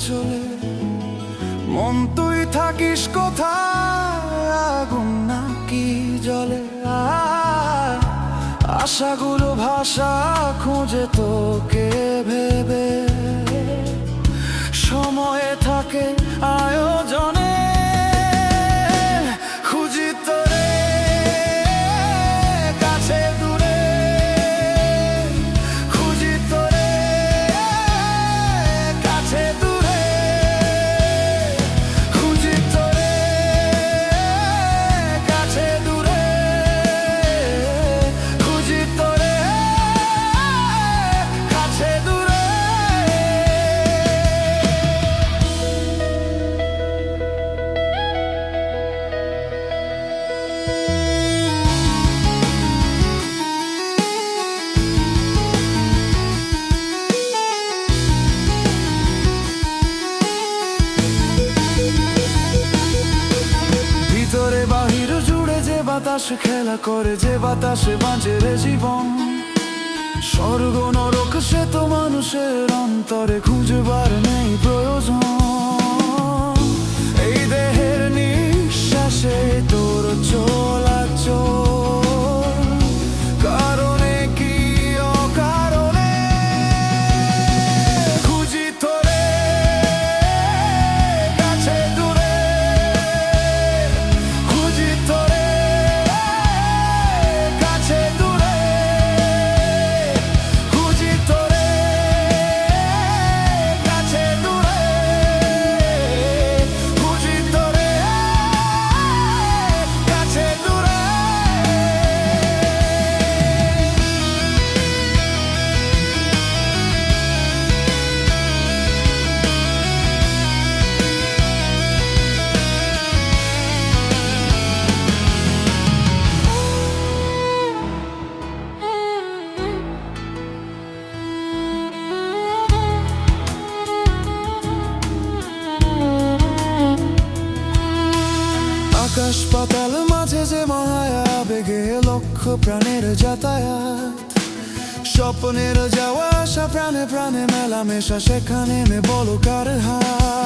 চলে। মন তুই থাকিস কোথায়, আগুন নাকি জলে? আশাগুলো ভাষা খোঁজে তোকে ভেবে, সময়ে থাকে আয়োজনে। খুঁজি তোরে কাছে দূরে, খুঁজি তোরে কাছে দূরে, খুঁজি তোরে কাছে দূরে, খুঁজি তোরে কাছে দূরে। ভিতরে বাহির জুড়ে যে বাতাস খেলা করে, যে বাতাসে বাঁচে রে জীবন। স্বর্গ নরক সে তো মানুষের অন্তরে খুঁজবার নেই প্রয়োজন। এই দেহের নিঃশ্বাসে তোর চলাচল, কারণে কি অকারণে। খুঁজি তোরে কাছে দূরে, খুঁজি তোরে কাছে দূরে, খুঁজি তোরে কাছে দূরে, খুঁজি তোরে কাছে দূরে। আকাশ পাতাল মাঝে যে মায়া বেগে, লক্ষ প্রাণের যাতায়াত। স্বপ্নের যাওয়া আসা, প্রাণে প্রাণে মেলামেশা, সেখানে বলো কার হাত।